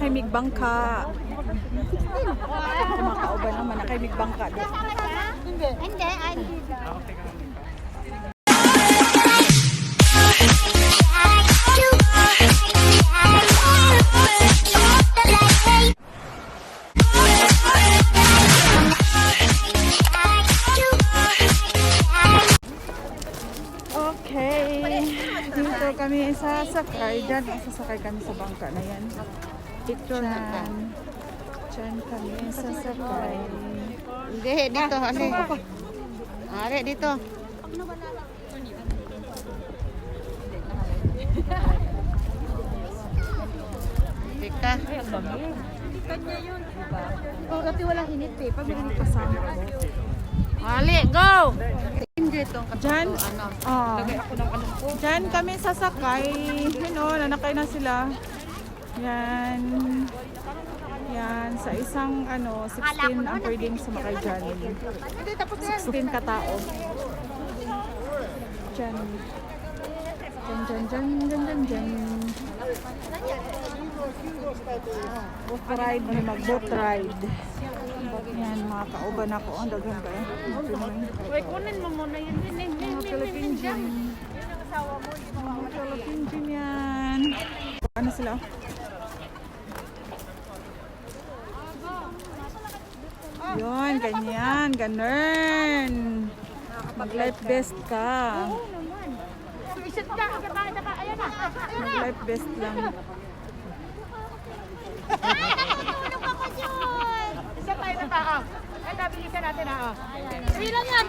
kay migbangka. Kumakauban naman na kay migbangka. Hindi. Hindi. Okay. Dito kami sasakay. Diyan, sasakay kami sa bangka na yan. Picture na ka. Diyan kami sasakay. Hindi, dito. Are, dito. Teka. Kanya yun. Oh, dati walang init eh. Pag may init kasama ko. Ali, go! Hindi itong Diyan, Lagay ako ng ano ko. diyan kami sasakay. Yun o, nanakay na sila. Yan. Yan, sa isang 16 ang pwedeng sumakay dyan. 16 katao. Diyan. Diyan. Boat ride, may mag-boat ride. Yan, mga kauban ako. Ang daghan kayo. Uy, kunin mo muna yun. Mga Philippine gym. Mga Philippine gym yan. Ano sila? Yun, ganyan. Ganun. Mag-life vest ka. Mag-life vest lang. Isa tayo na tao. Ay, nabilisan natin ha. Bilang yan.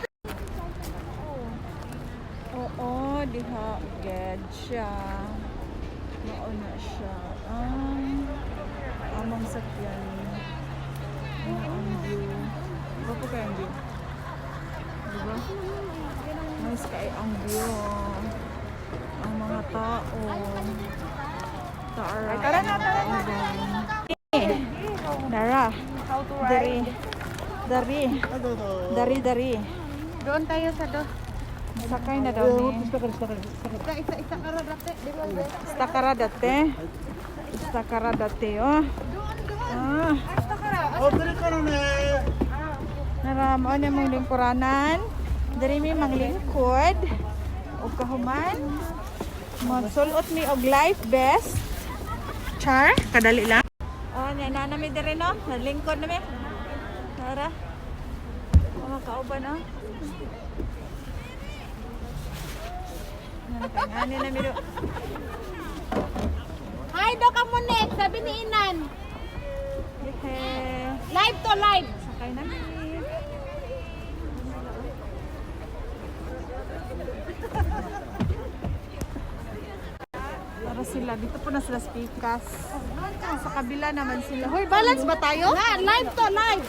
Oo, diha. Ged siya. Mauna siya. Amang sakyan. Ang view. Diba po kayo ang view? Diba? Nice kayo ang view. Ang mga tao. Tara. Tara na. Dara. Dari. Doon tayo sa do. Sakay na daw ni. Isa karadate. Istakaradate, oh. Naramo na mong lingkuranan. Dari mi manglingkod. O kahuman. Magsulot mi og life vest. Char, kadali lang. Oh, na mi dire no. Nalingkod na mi. Tara. Mga kauban, oh. Ano na mi do. Hi, do ka mo next. Sabi ni Inan. Live to live. Sakay na mi. Para sila, dito po na sila speakers. Sa kabila naman sila. Hoy, balance ba tayo? Na, live to live.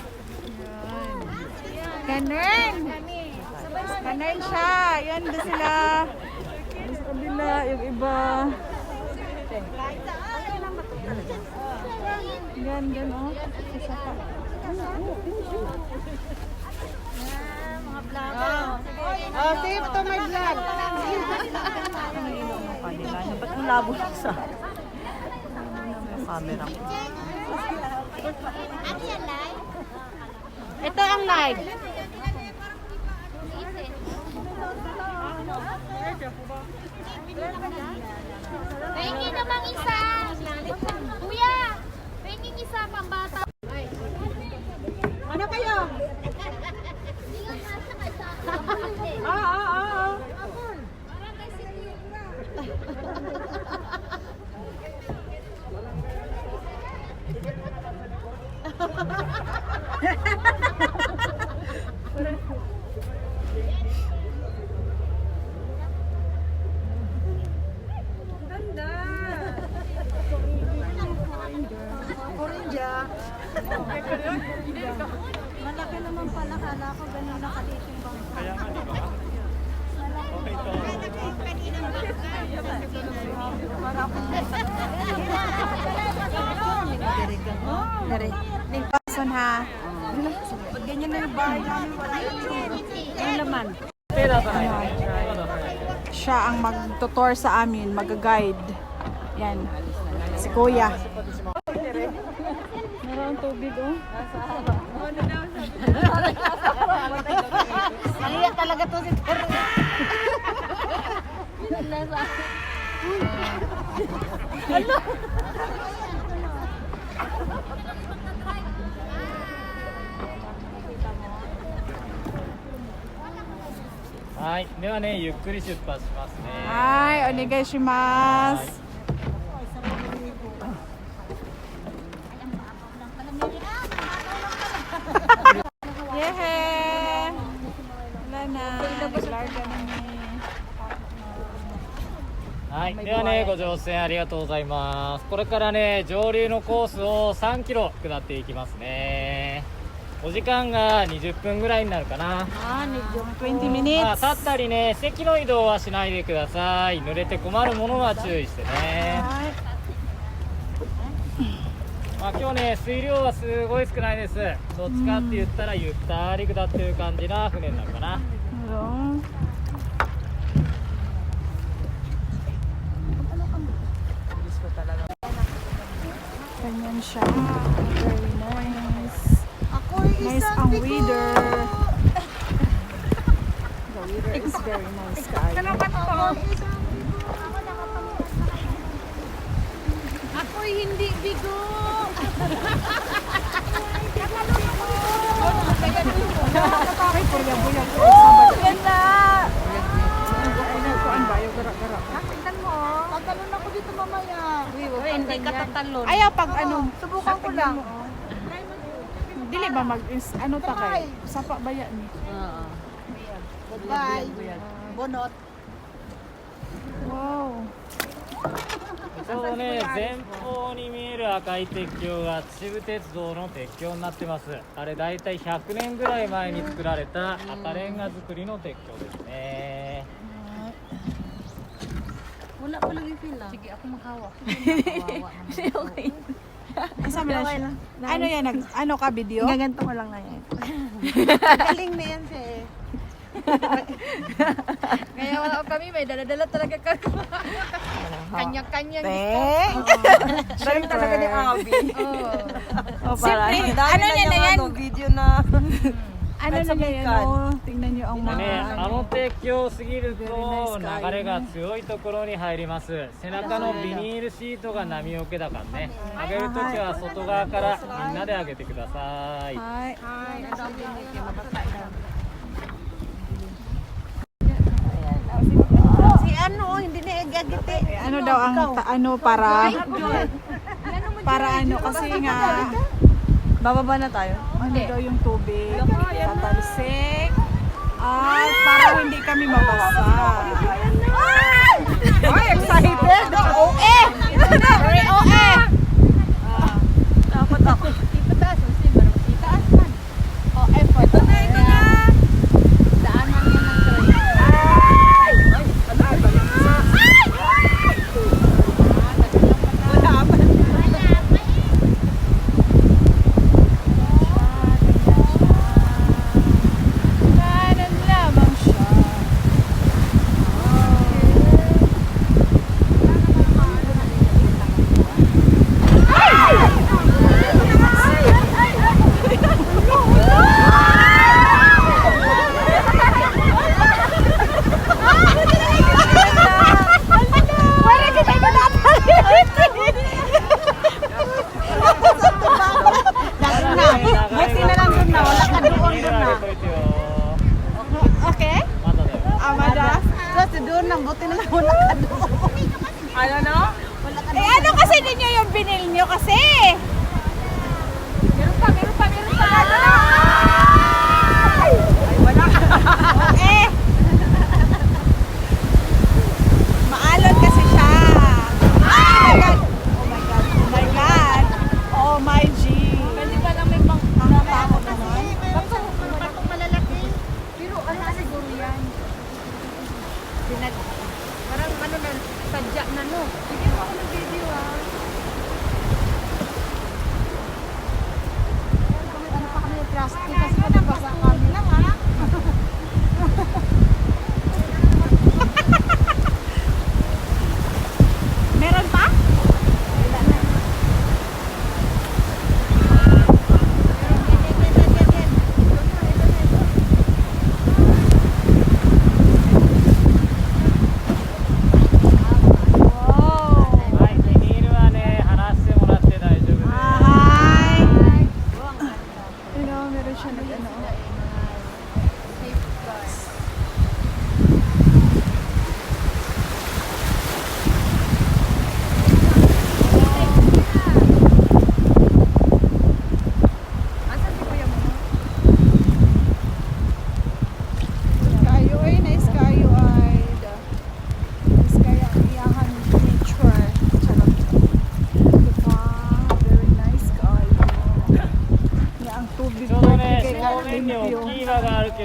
Ganun. Ganun siya. Yan doon sila. Sa kabila, yung iba. Yan, oh. Isa pa. Mga vlogger. Oh, save to my vlog. Kanila. Ba't ang labo na sa camera ko? Ito ang live. Pahingin namang isa. Kuya, pahingin isa pang bata. Ano kayo? Malaki naman pala, kala ko ganun nakatiting bang. Kaya nga, di ba? Okay to. Dari. Person ha. Pag ganyan na yung bahay namin, wala yung laman. Siya ang magtutor sa amin, mag-guide. Yan. Si Kuya. Meron tubig oh. Naliya talaga to si Terry.はい、ではね、ゆっくり出発しますね。はい、お願いします。Yehe! Wala na. Naglarga na ni. はい、ではね、ご乗船ありがとうございます。これからね、上流のコースを3キロ下っていきますね。お時間が20分ぐらいになるかな。Ah, 20 ま minutes. あ、立ったりね、席の移動はしないでください。濡れて困るものは注意してね。はい。まあ、今日ね、水量はすごい少ないです。どっちかって言ったらゆったり下ってる感じな船になるかな。 Meron. Ganyan siya. Very nice. Ako'y Nice isang ang bigo. weather. The weather is very nice, guys. Ako'y isang bigo. Ako'y hindi bigo. Nakakakay po yan, buyag po. Sabado. Ganda. Ay, nagkuhan ba? Yung gara-gara. Tingnan mo. Tatalon ako dito mamaya. Uy, hindi ka tatalon. Ayaw, pag ano, Subukan ko lang. dili ba mag, ano ta kay? Sapa ba yan? Goodbye. Bonot. Wow. ちょうどね、前方に見える赤い鉄橋が秩父鉄道の鉄橋になってます。あれだいたい100年ぐらい前に作られた赤レンガ造りの鉄橋ですね。 Wala pa lang i-feel lang. Sige, ako maghawak. Okay. Asa mo na siya? Ano yan? Ano ka video? Gaganto ko lang na yan. Galing na yan siya eh. Kaya wala kami, may dala-dala talaga kami. Kanya-kanya. Galing talaga ni Abby. Oh. Siyempre, ano na yan? Video na. Ano na yan? Oh, tingnan nyo ang で mga... ね、あの鉄橋を過ぎる Very と nice 流れが強いところに入ります背中のビニールシートが波よけだからね上げるときは外側からみんなで上げてください Hi. Si ano, hindi na gagiti. Ano daw ang ano para ano kasi nga Bababa na tayo. ano daw yung tubig tatalsik at para hindi kami mabasa. Ay, excited! OA! Very OA. Dapat ako. Ipataas, kasi parang itaas man. OA po. Daanan mo ng train. Kanan lamang siya. Buti na lang doon na. Wala ka doon na. Okay? まだだよ Amada. Kasi doon na. Buti na lang wala ka doon. Ano no? Wala ka Eh ano kasi ninyo yung binil nyo kasi? Meron pa. Ay, wala ka. Eh! Maalon kasi siya. Oh my God! Oh my God! Oh my God! Oh my G! Pwede ba lang may pang... Ang takot naman. Bakong malalaki. Pero ano siguro yan? Parang ano na, sadya na no. Sige mo ako ng video Ano pa kami plastic kasi nabasa kami lang ha. Meron pa?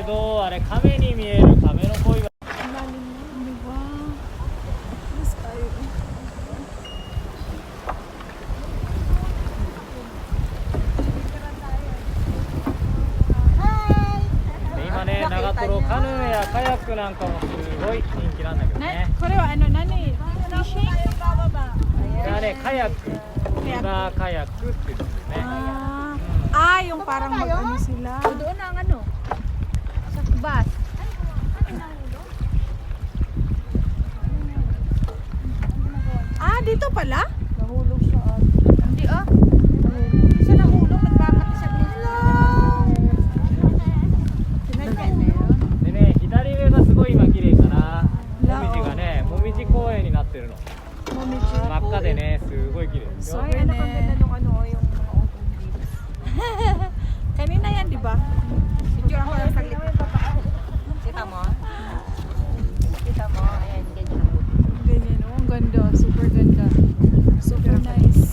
けど、あれ亀に見える亀の恋は Ang lalim na, di ba? Yes, kayo. Hi! 今ね、長瀞カヌーやカヤックなんかもすごい人気なんだけどね。 Kore wa ano nani? Fishing? これはね、カヤック、リバーカヤックって言うんですね。 Yung parang mag-ano sila. Doon ang ano? Sa bus. Dito pala? Hindi ah. Sa nahulog, nagbangat siya dito. でね、左上がすごい今綺麗かな。もみじがね、もみじ公園になってるの。 Momiji. 真っ赤でね、すごい綺麗ですよ。 Ay, anak, ang ganda nung ano, yung mga Kanina yan, di ba? Picture ako lang saglit. Kita mo? Kita mo? Ayan, ganyan. Ganyan, oh. Ang ganda. Super ganda. Super nice.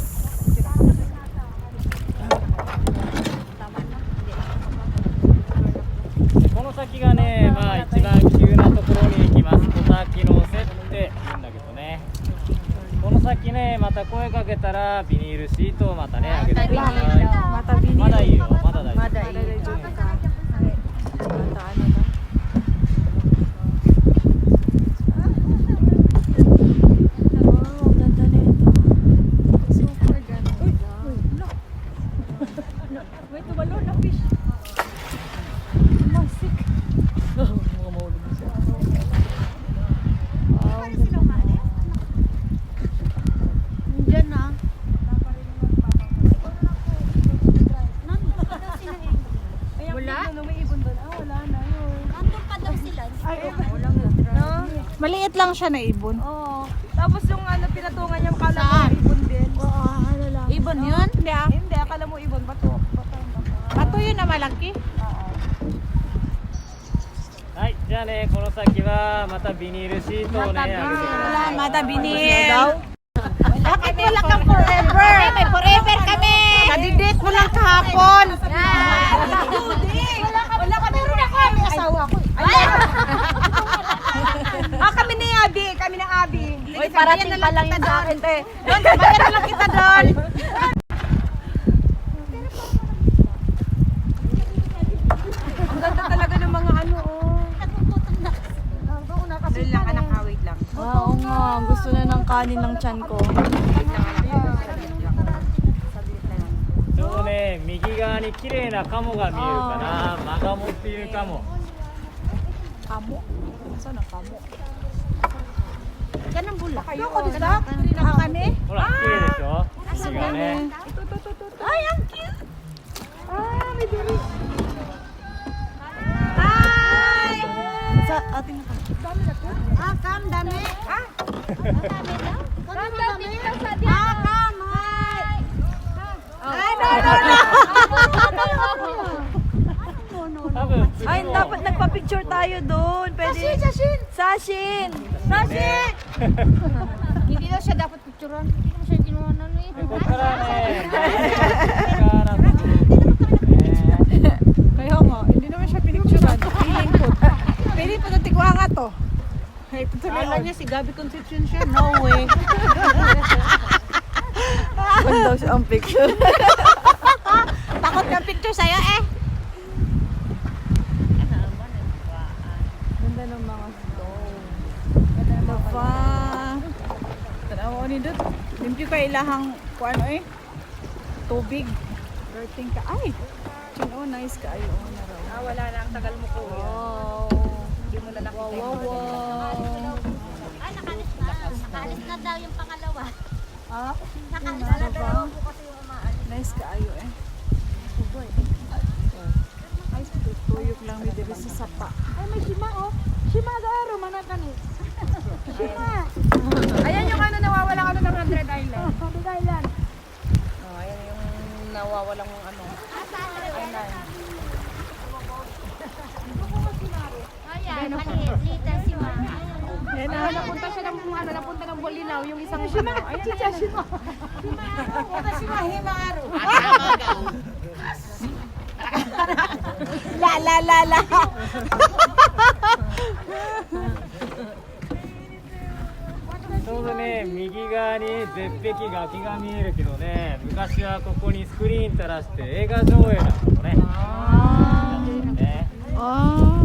この先がね、まあ一番急なところに行きます。小滝の瀬って言うんだけどね。この先ね、また声かけたらビニールシートをまたね、あげてください。 Mata binili. まだいいよ、まだ大丈夫。 Mada Mata iyo. daw ka. Mata ano na. Wow, ang ganda nito. Super ganda. Wait, tumalon na fish. Masik. Mga maulog na siya. Wow, ang ganda. Diyan na. Wala? Wala na yun. Nandun pa daw sila. Maliit lang siya na ibon. Oo. Tapos yung ano, pinatungan niya, akala mo ibon din. Oo, ano lang. Ibon yun? Hindi ah. Hindi, akala mo ibon. Bato. Bato yun na malaki. はい、じゃあね、この先はまたビニールシートをね、あげてください。 Mata binil. Bakit wala kang forever? May forever kami! Kadidate mo lang kahapon. Wala kami rin ako. May asawa ko. Kami ni Abi. Kami ni Abi. Uy, parating pa lang yun sa akin, te. Doon, sabayan na lang kita doon. Ang ganda talaga ng mga ano, oh. Dali lang, anak, wait lang. Oo nga, gusto na ng kanin ng tiyan ko. ちょうどね、右側に綺麗なカモが見えるかな。マガモっていうカモ。 Kamo? Saan ang kamo? Yan ang bulak. Kayo, kami? ほら、綺麗でしょ。右側ね。 Ay, ang cute! May diri. Sa ating Kam, dami. Kam, dami. Kam, hi. Ay, no. 多分次 Ay, の dapat nagpa-picture tayo doon. Pwede. Sashin! Hindi daw siya dapat picturean. Hindi naman siya ginawa na eh. ここからね、からのね Kaya nga, hindi naman siya pinicturean. Feeling ko. Feeling ko na tigwa nga to. Hey, tutuloy Alam niya si Gabi Concepcion siya. No way. Kung daw siya ang picture. Takot ng picture sa'yo eh. Ganda ng mga stone. Ganda pa. Tanawa ni Dut. Limpyo ka ilahang kung ano eh. Tubig. Dirting ka. Ay! Chino, nice ka. Ay, oo na raw. Wala na ang tagal mo ko. Wow. Hindi mo na nakita. Wow. Ay, nakalis na. Nakalis na daw yung pangalawa. Ah, Nakalis na daw po kasi yung umaalis. nice ka ayo eh. Ay, tuyok lang may diri sa sapa. Ay, may shima oh. Shima daw, manatan eh. Shima. Ayan yung ano nawawalang ano ng 100 Island. Big Island. Oh, ayan yung nawawalang ano. Island. Ayan, maliit. Lita si Mama. Yan Ah, napunta siya ng ano, napunta ng Bolilaw, yung isang ano. Ayan na yan. Shima. Shima. Himaru. La la la la. ちょうどね、右側に絶壁崖が見えるけどね、昔はここにスクリーン垂らして映画上映だったのね。ね Oh.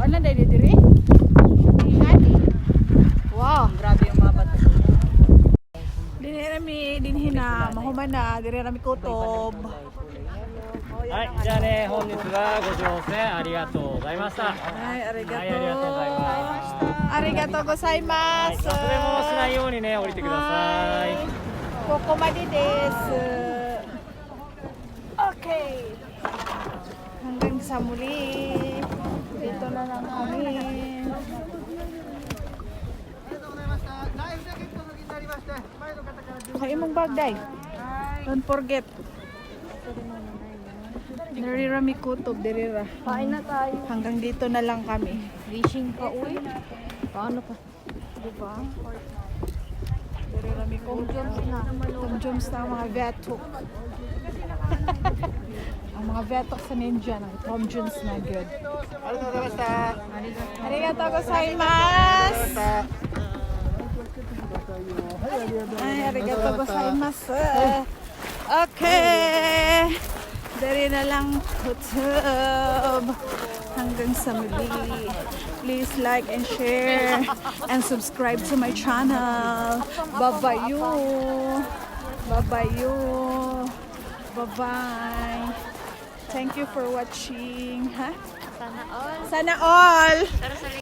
Wala dahil diri? Wow. Grabe yung mga bato. Dinhi na, mahuman na, diri rami kutob. はい、じゃあね、本日はご乗船ありがとうございました。は Ay, い、ありがとうございます。 arigato はい、 gozaimasu. 忘れ物しないようにね、降りてください。 Kokomadi desu. Okay. Hanggang sa muli. Dito na lang kami. ありがとうございました。ライフジャケットのになりまして、前の方から順 Kaya mong bag, day. Don't forget. Narira mi kutob, dirira. Kain na tayo. Hanggang dito na lang kami. Fishing pa, uy. Paano pa? Diba? Dirira mi kutob. Tumjums na ang mga vetok. Ang mga vetok sa ninja ng tumjums na good. ありがとうございました。 Arigatou gozaimasu. Ay, arigatou gozaimasu. Okay. Dari na lang kutob. Hanggang sa muli. Please like and share and subscribe to my channel. Babayu. Babayu. Bye-bye. Thank you for watching. Ha? Sana all. Sana all. Pero sa